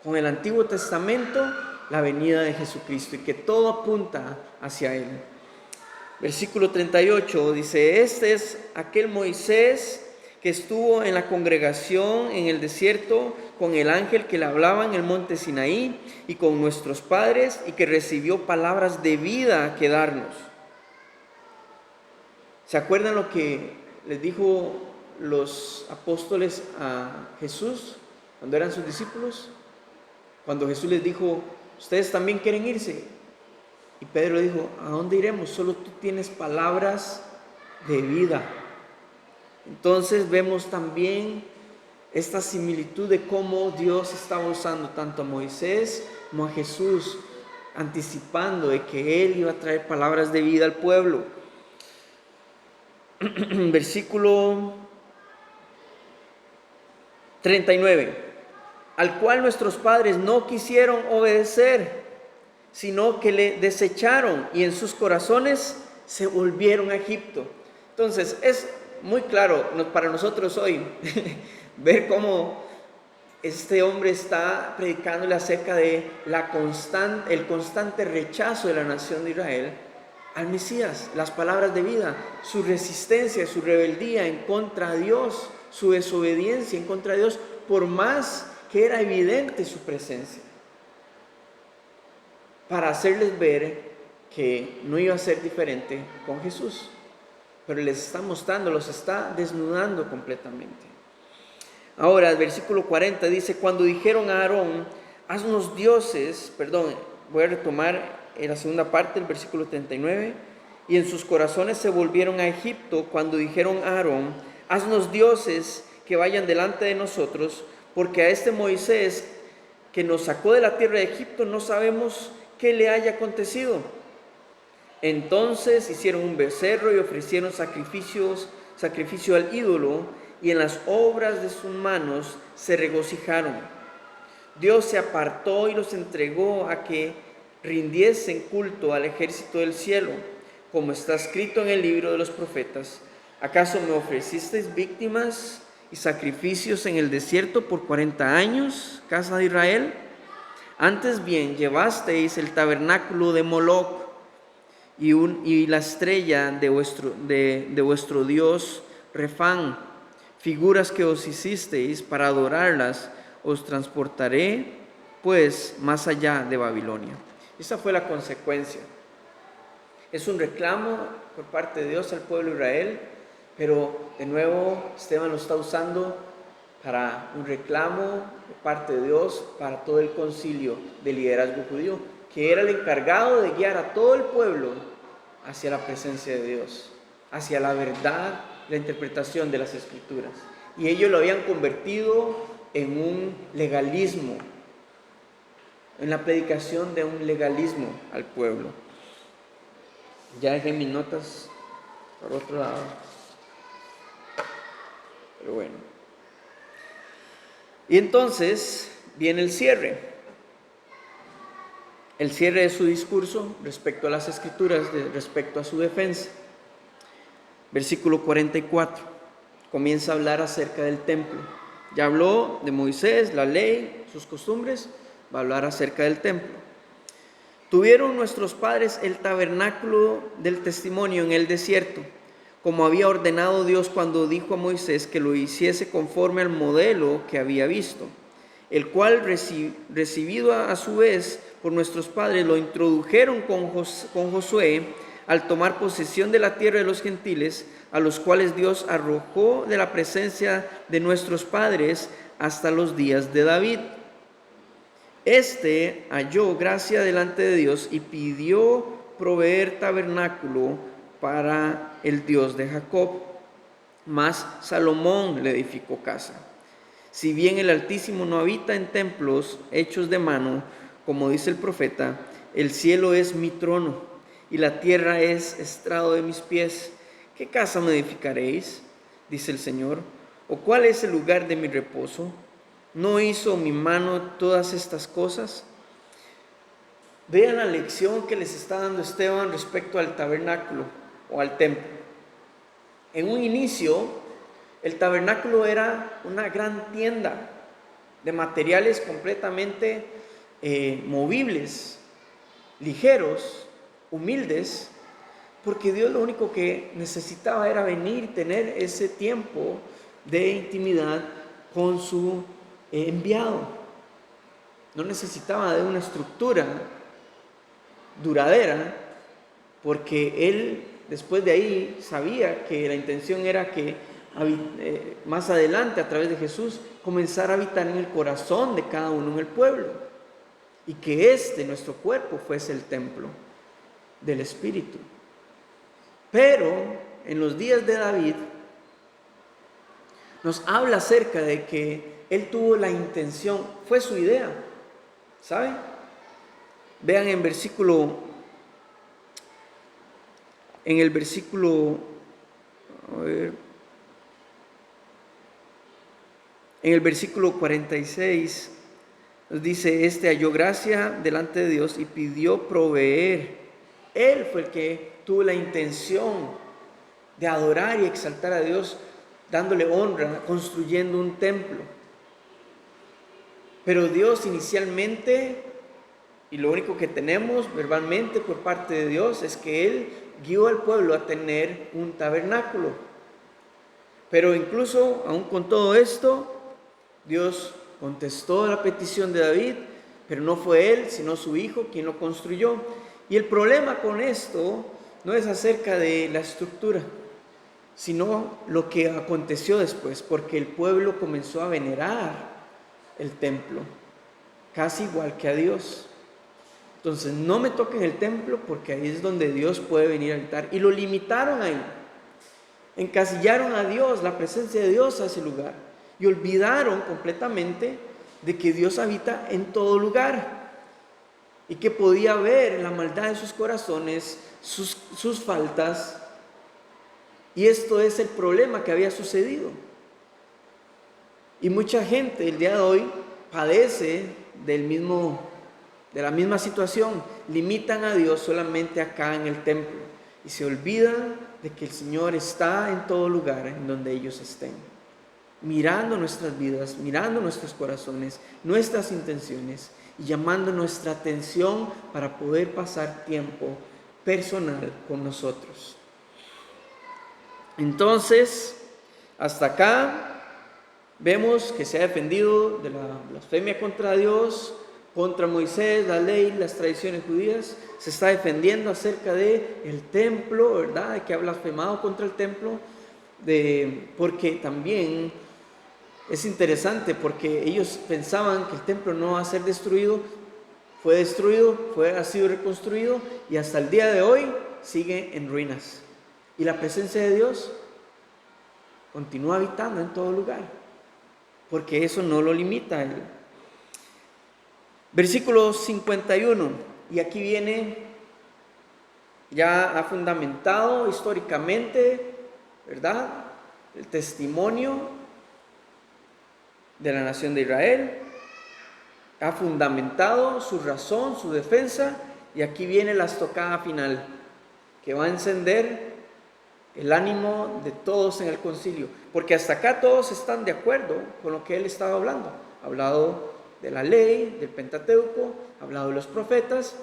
con el Antiguo Testamento la venida de Jesucristo y que todo apunta hacia Él. Versículo 38 dice: este es aquel Moisés que estuvo en la congregación en el desierto con el ángel que le hablaba en el monte Sinaí y con nuestros padres, y que recibió palabras de vida que darnos. ¿Se acuerdan lo que les dijo los apóstoles a Jesús cuando eran sus discípulos? Cuando Jesús les dijo: ¿ustedes también quieren irse? Y Pedro dijo: ¿a dónde iremos? Solo tú tienes palabras de vida. Entonces vemos también esta similitud de cómo Dios estaba usando tanto a Moisés como a Jesús, anticipando de que Él iba a traer palabras de vida al pueblo. Versículo 39, al cual nuestros padres no quisieron obedecer, sino que le desecharon y en sus corazones se volvieron a Egipto. Entonces es muy claro para nosotros hoy ver cómo este hombre está predicándole acerca de el constante rechazo de la nación de Israel al Mesías, las palabras de vida, su resistencia, su rebeldía en contra de Dios, su desobediencia en contra de Dios, por más que era evidente su presencia, para hacerles ver que no iba a ser diferente con Jesús. Pero les está mostrando, los está desnudando completamente. Ahora el versículo 40 dice: cuando dijeron a Aarón: haznos dioses, voy a retomar en la segunda parte del versículo 39, y en sus corazones se volvieron a Egipto cuando dijeron a Aarón: haznos dioses que vayan delante de nosotros, porque a este Moisés que nos sacó de la tierra de Egipto no sabemos qué le haya acontecido. Entonces hicieron un becerro y ofrecieron sacrificio al ídolo, y en las obras de sus manos se regocijaron. Dios se apartó y los entregó a que rindiesen culto al ejército del cielo, como está escrito en el libro de los profetas: ¿acaso me ofrecisteis víctimas y sacrificios en el desierto por 40 años, casa de Israel? Antes bien, llevasteis el tabernáculo de Moloc y la estrella de vuestro dios Refán, figuras que os hicisteis para adorarlas. Os transportaré pues más allá de Babilonia. Esa fue la consecuencia. Es un reclamo por parte de Dios al pueblo de Israel, pero de nuevo Esteban lo está usando para un reclamo de parte de Dios para todo el concilio de liderazgo judío, que era el encargado de guiar a todo el pueblo hacia la presencia de Dios, hacia la verdad, la interpretación de las Escrituras. Y ellos lo habían convertido en un legalismo, en la predicación de un legalismo al pueblo. Ya dejé mis notas por otro lado. Pero bueno. Y entonces viene el cierre. El cierre de su discurso respecto a las Escrituras, respecto a su defensa. Versículo 44. Comienza a hablar acerca del templo. Ya habló de Moisés, la ley, sus costumbres. Va a hablar acerca del templo. Tuvieron nuestros padres el tabernáculo del testimonio en el desierto, como había ordenado Dios cuando dijo a Moisés que lo hiciese conforme al modelo que había visto, el cual recibido a su vez por nuestros padres lo introdujeron con Josué al tomar posesión de la tierra de los gentiles, a los cuales Dios arrojó de la presencia de nuestros padres hasta los días de David. Este halló gracia delante de Dios y pidió proveer tabernáculo para el Dios de Jacob. Mas Salomón le edificó casa. Si bien el Altísimo no habita en templos hechos de mano, como dice el profeta, el cielo es mi trono y la tierra es estrado de mis pies. ¿Qué casa me edificaréis? Dice el Señor. ¿O cuál es el lugar de mi reposo? ¿No hizo mi mano todas estas cosas? Vean la lección que les está dando Esteban respecto al tabernáculo o al templo. En un inicio, el tabernáculo era una gran tienda de materiales completamente movibles, ligeros, humildes, porque Dios lo único que necesitaba era venir y tener ese tiempo de intimidad con su enviado. No necesitaba de una estructura duradera, porque él después de ahí sabía que la intención era que más adelante a través de Jesús comenzara a habitar en el corazón de cada uno en el pueblo, y que nuestro cuerpo fuese el templo del Espíritu. Pero en los días de David nos habla acerca de que él tuvo la intención, fue su idea, ¿saben? Vean en el versículo 46, nos dice, halló gracia delante de Dios y pidió proveer. Él fue el que tuvo la intención de adorar y exaltar a Dios, dándole honra, construyendo un templo. Pero Dios inicialmente, y lo único que tenemos verbalmente por parte de Dios, es que Él guió al pueblo a tener un tabernáculo. Pero incluso, aún con todo esto, Dios contestó la petición de David, pero no fue él, sino su hijo quien lo construyó. Y el problema con esto no es acerca de la estructura, sino lo que aconteció después, porque el pueblo comenzó a venerar el templo, casi igual que a Dios. Entonces, no me toquen el templo, porque ahí es donde Dios puede venir a habitar. Y lo limitaron ahí. Encasillaron a Dios, la presencia de Dios a ese lugar. Y olvidaron completamente de que Dios habita en todo lugar. Y que podía ver la maldad de sus corazones, sus faltas. Y esto es el problema que había sucedido. Y mucha gente el día de hoy padece de la misma situación. Limitan a Dios solamente acá en el templo y se olvidan de que el Señor está en todo lugar en donde ellos estén. mirando nuestras vidas, mirando nuestros corazones, nuestras intenciones y llamando nuestra atención para poder pasar tiempo personal con nosotros. Entonces, hasta acá vemos que se ha defendido de la blasfemia contra Dios, contra Moisés, la ley, las tradiciones judías. Se está defendiendo acerca de el templo, ¿verdad? De que ha blasfemado contra el templo, porque también es interesante, porque ellos pensaban que el templo no va a ser destruido. Fue destruido, ha sido reconstruido y hasta el día de hoy sigue en ruinas. Y la presencia de Dios continúa habitando en todo lugar, porque eso no lo limita a Él. Versículo 51, y aquí viene, ya ha fundamentado históricamente, ¿verdad?, el testimonio de la nación de Israel, ha fundamentado su razón, su defensa, y aquí viene la estocada final, que va a encender el ánimo de todos en el concilio, porque hasta acá todos están de acuerdo con lo que él estaba hablando. Ha hablado de la ley, del Pentateuco, ha hablado de los profetas.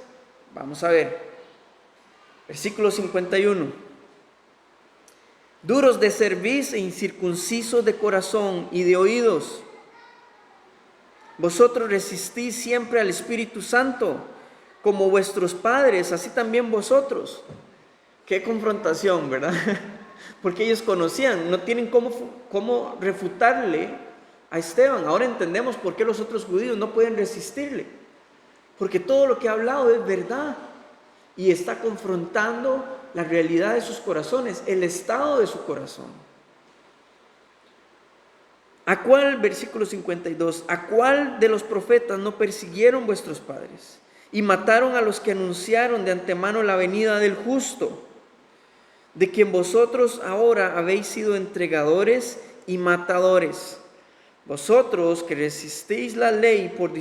Vamos a ver, versículo 51. Duros de cerviz e incircuncisos de corazón y de oídos, vosotros resistís siempre al Espíritu Santo, como vuestros padres, así también vosotros. Qué confrontación, ¿verdad? Porque ellos conocían, no tienen cómo refutarle a Esteban. Ahora entendemos por qué los otros judíos no pueden resistirle, porque todo lo que ha hablado es verdad y está confrontando la realidad de sus corazones, el estado de su corazón. ¿A cuál, versículo 52, a cuál de los profetas no persiguieron vuestros padres y mataron a los que anunciaron de antemano la venida del justo, de quien vosotros ahora habéis sido entregadores y matadores? Vosotros que recibisteis la ley por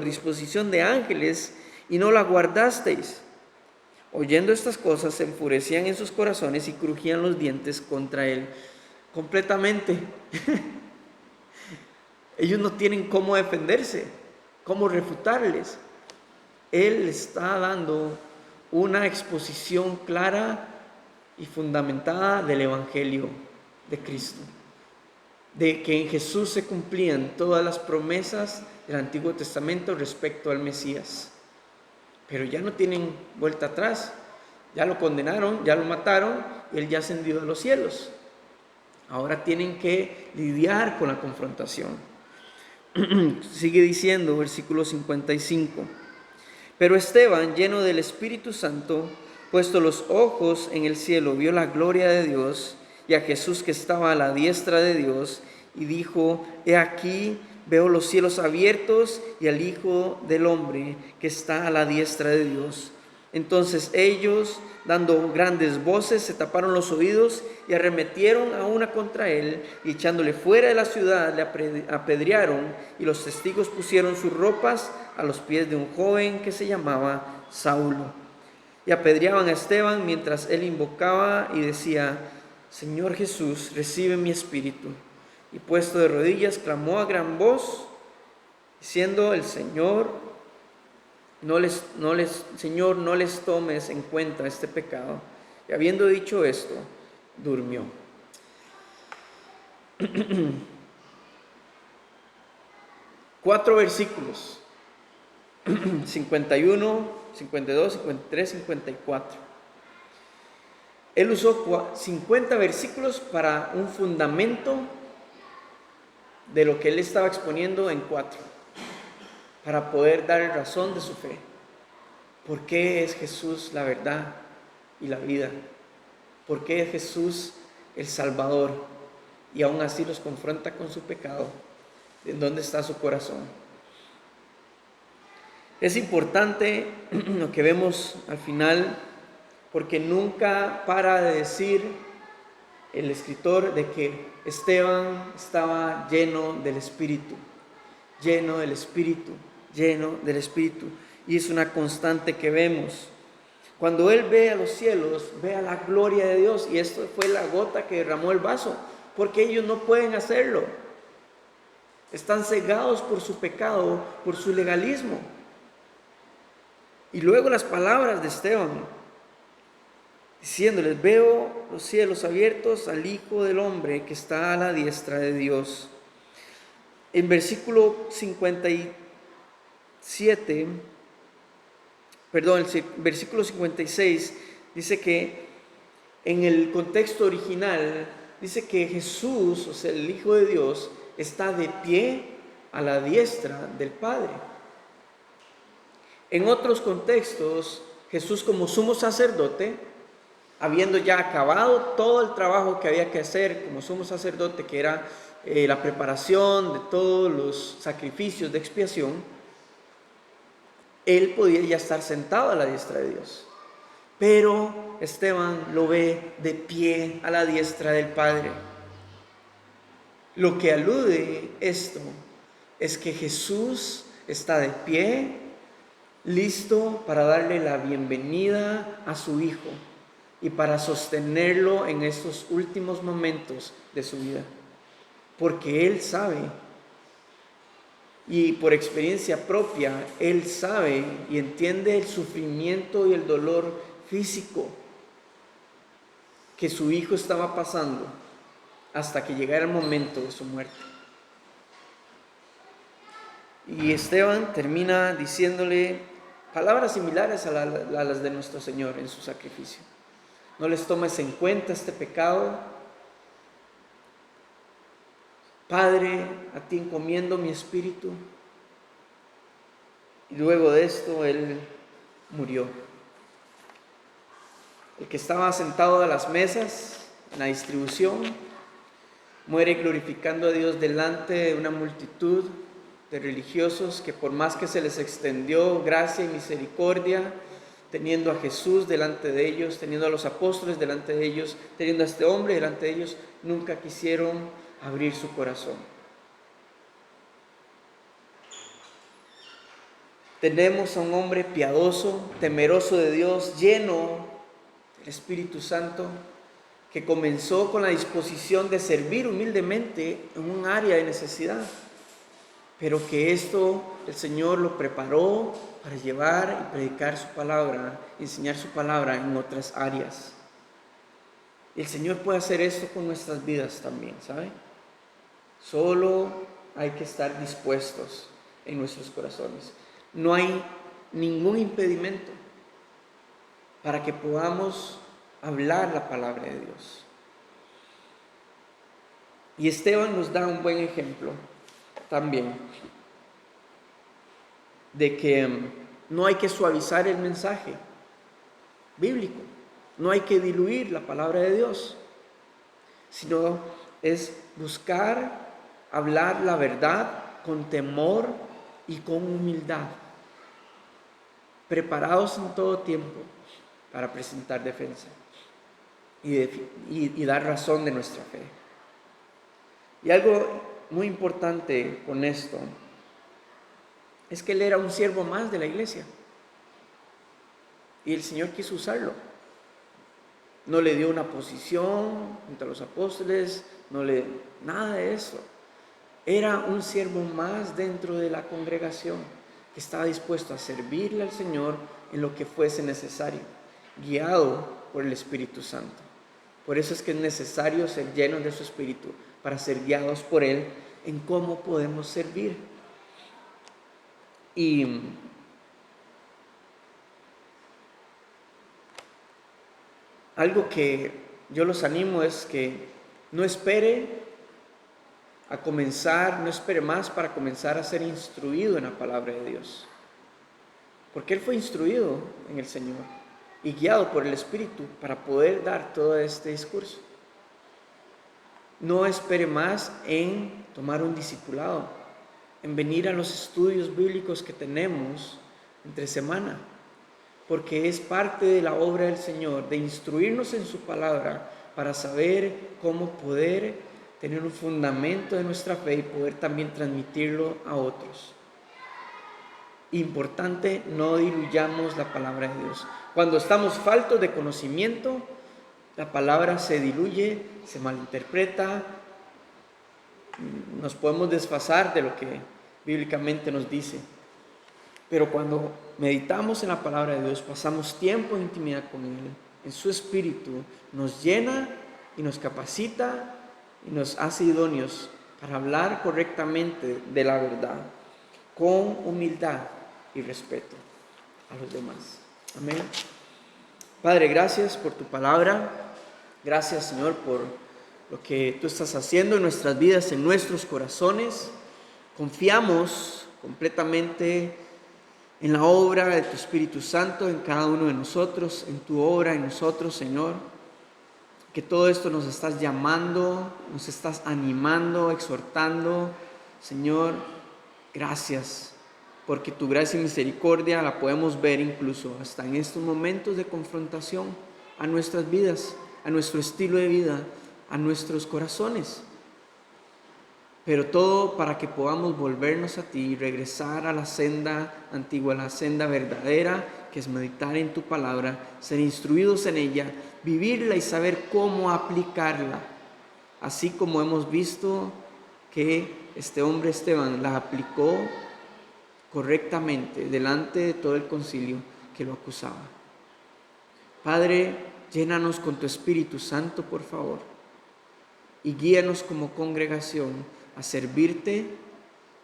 disposición de ángeles y no la guardasteis. Oyendo estas cosas se enfurecían en sus corazones y crujían los dientes contra él. Completamente. Ellos no tienen cómo defenderse, cómo refutarles. Él está dando una exposición clara y fundamentada del Evangelio de Cristo, de que en Jesús se cumplían todas las promesas del Antiguo Testamento respecto al Mesías. Pero ya no tienen vuelta atrás, ya lo condenaron, ya lo mataron y él ya ascendió a los cielos. Ahora tienen que lidiar con la confrontación. Sigue diciendo, versículo 55. Pero Esteban, lleno del Espíritu Santo, puesto los ojos en el cielo, vio la gloria de Dios y a Jesús que estaba a la diestra de Dios, y dijo: he aquí, veo los cielos abiertos y al Hijo del Hombre que está a la diestra de Dios. Entonces ellos, dando grandes voces, se taparon los oídos y arremetieron a una contra él, y echándole fuera de la ciudad le apedrearon, y los testigos pusieron sus ropas a los pies de un joven que se llamaba Saulo. Y apedreaban a Esteban mientras él invocaba y decía: Señor Jesús, recibe mi espíritu. Y puesto de rodillas clamó a gran voz, diciendo: Señor, no les tomes en cuenta este pecado. Y habiendo dicho esto, durmió. 4 versículos, 51, 52, 53, 54. Él usó 50 versículos para un fundamento de lo que él estaba exponiendo en 4, para poder dar razón de su fe. ¿Por qué es Jesús la verdad y la vida? ¿Por qué es Jesús el Salvador? Y aún así los confronta con su pecado. ¿En dónde está su corazón? Es importante lo que vemos al final, porque nunca para de decir el escritor de que Esteban estaba lleno del Espíritu, lleno del Espíritu, lleno del Espíritu. Y es una constante que vemos. Cuando él ve a los cielos, ve a la gloria de Dios, y esto fue la gota que derramó el vaso, porque ellos no pueden hacerlo. Están cegados por su pecado, por su legalismo. Y luego las palabras de Esteban, diciéndoles: veo los cielos abiertos al Hijo del Hombre que está a la diestra de Dios. En versículo 57, versículo 56, dice que en el contexto original, dice que Jesús, o sea, el Hijo de Dios, está de pie a la diestra del Padre. En otros contextos, Jesús como sumo sacerdote, habiendo ya acabado todo el trabajo que había que hacer como sumo sacerdote, que era la preparación de todos los sacrificios de expiación, él podía ya estar sentado a la diestra de Dios. Pero Esteban lo ve de pie a la diestra del Padre. Lo que alude esto es que Jesús está de pie, listo para darle la bienvenida a su Hijo y para sostenerlo en estos últimos momentos de su vida. Porque Él sabe, y por experiencia propia, Él sabe y entiende el sufrimiento y el dolor físico que su Hijo estaba pasando hasta que llegara el momento de su muerte. Y Esteban termina diciéndole palabras similares a las de nuestro Señor en su sacrificio. No les tomes en cuenta este pecado. Padre, a ti encomiendo mi espíritu. Y luego de esto, Él murió. El que estaba sentado a las mesas, en la distribución, muere glorificando a Dios delante de una multitud de religiosos que, por más que se les extendió gracia y misericordia, teniendo a Jesús delante de ellos, teniendo a los apóstoles delante de ellos, teniendo a este hombre delante de ellos, nunca quisieron abrir su corazón. Tenemos a un hombre piadoso, temeroso de Dios, lleno del Espíritu Santo, que comenzó con la disposición de servir humildemente en un área de necesidad, pero que esto el Señor lo preparó para llevar y predicar su palabra, enseñar su palabra en otras áreas. Y el Señor puede hacer esto con nuestras vidas también, ¿sabe? Solo hay que estar dispuestos en nuestros corazones. No hay ningún impedimento para que podamos hablar la palabra de Dios. Y Esteban nos da un buen ejemplo también de que no hay que suavizar el mensaje bíblico, no hay que diluir la palabra de Dios, sino es buscar hablar la verdad con temor y con humildad, preparados en todo tiempo para presentar defensa y dar razón de nuestra fe. Y algo muy importante con esto es que él era un siervo más de la iglesia y el Señor quiso usarlo. No le dio una posición entre los apóstoles, nada de eso. Era un siervo más dentro de la congregación que estaba dispuesto a servirle al Señor en lo que fuese necesario, guiado por el Espíritu Santo. Por eso es que es necesario ser llenos de su Espíritu para ser guiados por Él en cómo podemos servir. Y algo que yo los animo es que no espere más para comenzar a ser instruido en la palabra de Dios. Porque Él fue instruido en el Señor y guiado por el Espíritu para poder dar todo este discurso. No espere más en tomar un discipulado, en venir a los estudios bíblicos que tenemos entre semana, porque es parte de la obra del Señor de instruirnos en su palabra para saber cómo poder tener un fundamento de nuestra fe y poder también transmitirlo a otros. Importante, no diluyamos la palabra de Dios. Cuando estamos faltos de conocimiento, la palabra se diluye, se malinterpreta nos podemos desfasar de lo que bíblicamente nos dice. Pero cuando meditamos en la palabra de Dios, pasamos tiempo en intimidad con Él, en su Espíritu, nos llena y nos capacita y nos hace idóneos para hablar correctamente de la verdad, con humildad y respeto a los demás. Amén. Padre, gracias por tu palabra. Gracias, Señor, por lo que tú estás haciendo en nuestras vidas, en nuestros corazones. Confiamos completamente en la obra de tu Espíritu Santo, en cada uno de nosotros, en tu obra en nosotros, Señor. Que todo esto nos estás llamando, nos estás animando, exhortando. Señor, gracias, porque tu gracia y misericordia la podemos ver incluso hasta en estos momentos de confrontación a nuestras vidas, a nuestro estilo de vida, a nuestros corazones. Pero todo para que podamos volvernos a ti y regresar a la senda antigua, a la senda verdadera, que es meditar en tu palabra, ser instruidos en ella, vivirla y saber cómo aplicarla. Así como hemos visto que este hombre Esteban la aplicó correctamente delante de todo el concilio que lo acusaba. Padre, llénanos con tu Espíritu Santo, por favor, y guíanos como congregación a servirte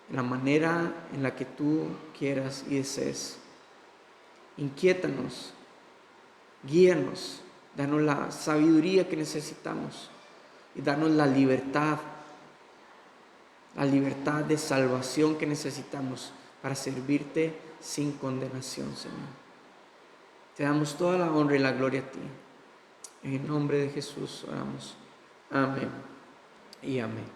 de la manera en la que tú quieras y desees. Inquiétanos, guíanos, danos la sabiduría que necesitamos y danos la libertad de salvación que necesitamos para servirte sin condenación, Señor. Te damos toda la honra y la gloria a ti. En el nombre de Jesús oramos. Amén y amén.